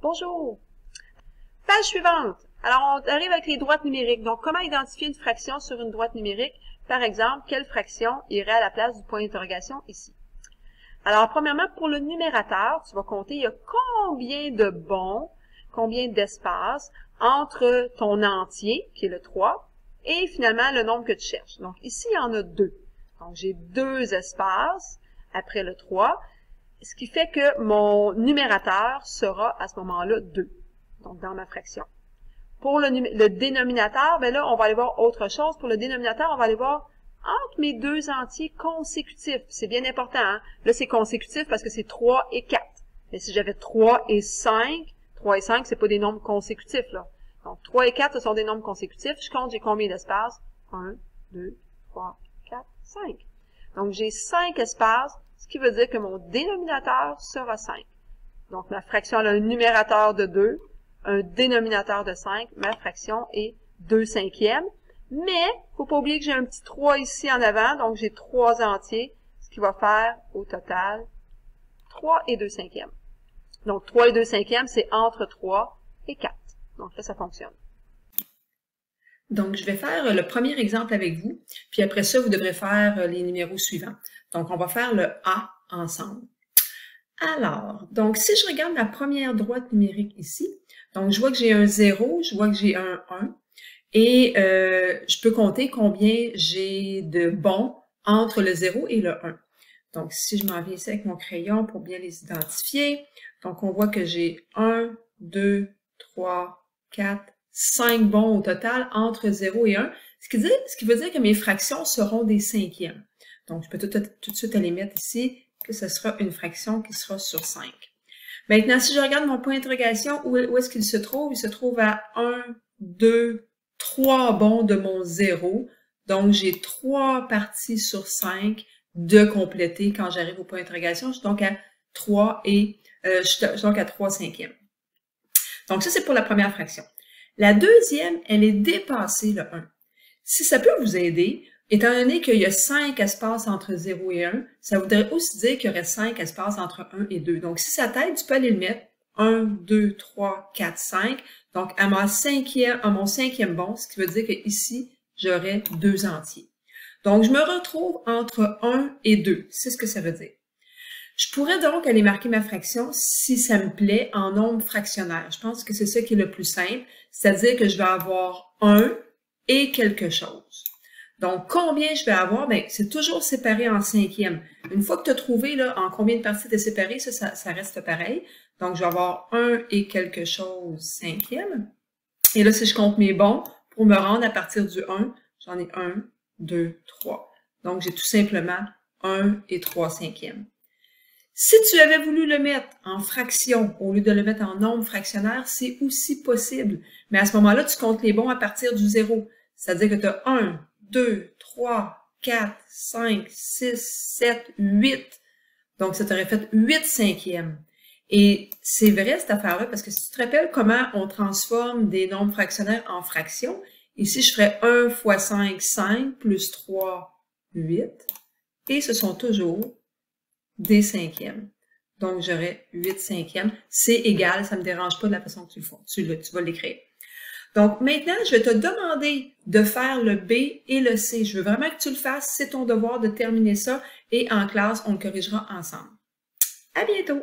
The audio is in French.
Bonjour! Page suivante. Alors, on arrive avec les droites numériques. Donc, comment identifier une fraction sur une droite numérique? Par exemple, quelle fraction irait à la place du point d'interrogation ici? Alors, premièrement, pour le numérateur, tu vas compter, il y a combien de bons, combien d'espace entre ton entier, qui est le 3, et finalement le nombre que tu cherches. Donc, ici, il y en a 2. Donc, j'ai 2 espaces après le 3. Ce qui fait que mon numérateur sera à ce moment-là 2, donc dans ma fraction. Pour le dénominateur, ben là, on va aller voir autre chose. Pour le dénominateur, on va aller voir entre mes 2 entiers consécutifs. C'est bien important, hein? Là, c'est consécutif parce que c'est 3 et 4. Mais si j'avais 3 et 5, 3 et 5, c'est pas des nombres consécutifs, là. Donc, 3 et 4, ce sont des nombres consécutifs. Je compte, j'ai combien d'espaces? 1, 2, 3, 4, 5. Donc, j'ai 5 espaces, ce qui veut dire que mon dénominateur sera 5. Donc, ma fraction a un numérateur de 2, un dénominateur de 5. Ma fraction est 2 cinquièmes. Mais, il ne faut pas oublier que j'ai un petit 3 ici en avant, donc j'ai 3 entiers, ce qui va faire au total 3 et 2 cinquièmes. Donc, 3 et 2 cinquièmes, c'est entre 3 et 4. Donc là, ça fonctionne. Donc, je vais faire le premier exemple avec vous, puis après ça, vous devrez faire les numéros suivants. Donc, on va faire le A ensemble. Alors, donc, si je regarde la première droite numérique ici, donc je vois que j'ai un 0, je vois que j'ai un 1, et je peux compter combien j'ai de bons entre le 0 et le 1. Donc, si je m'en viens ici avec mon crayon pour bien les identifier, donc on voit que j'ai 1, 2, 3, 4, 5 bons au total entre 0 et 1, ce qui veut dire que mes fractions seront des cinquièmes. Donc, je peux tout de suite aller mettre ici que ce sera une fraction qui sera sur 5. Maintenant, si je regarde mon point d'interrogation, où est-ce qu'il se trouve? Il se trouve à 1, 2, 3 bons de mon 0. Donc, j'ai 3 parties sur 5 de compléter quand j'arrive au point d'interrogation. Je suis donc à 3 et je suis donc à 3 cinquièmes. Donc, ça, c'est pour la première fraction. La deuxième, elle est dépassée le 1. Si ça peut vous aider, étant donné qu'il y a 5 espaces entre 0 et 1, ça voudrait aussi dire qu'il y aurait 5 espaces entre 1 et 2. Donc, si ça t'aide, tu peux aller le mettre 1, 2, 3, 4, 5. Donc, à mon cinquième bon, ce qui veut dire qu'ici, j'aurai 2 entiers. Donc, je me retrouve entre 1 et 2. C'est ce que ça veut dire. Je pourrais donc aller marquer ma fraction, si ça me plaît, en nombre fractionnaire. Je pense que c'est ça qui est le plus simple, c'est-à-dire que je vais avoir 1 et quelque chose. Donc, combien je vais avoir? Bien, c'est toujours séparé en cinquièmes. Une fois que tu as trouvé là, en combien de parties tu es séparé, ça reste pareil. Donc, je vais avoir 1 et quelque chose cinquième. Et là, si je compte mes bons, pour me rendre à partir du 1, j'en ai 1, 2, 3. Donc, j'ai tout simplement 1 et 3 cinquièmes. Si tu avais voulu le mettre en fraction au lieu de le mettre en nombre fractionnaire, c'est aussi possible. Mais à ce moment-là, tu comptes les bons à partir du 0. C'est-à-dire que tu as 1, 2, 3, 4, 5, 6, 7, 8. Donc, ça t'aurait fait 8 cinquièmes. Et c'est vrai cette affaire-là parce que si tu te rappelles comment on transforme des nombres fractionnaires en fractions, ici, je ferais 1 fois 5, 5, plus 3, 8. Et ce sont toujours des cinquièmes. Donc, j'aurai 8 cinquièmes. C'est égal, ça ne me dérange pas de la façon que tu vas l'écrire. Donc, maintenant, je vais te demander de faire le B et le C. Je veux vraiment que tu le fasses. C'est ton devoir de terminer ça. Et en classe, on le corrigera ensemble. À bientôt!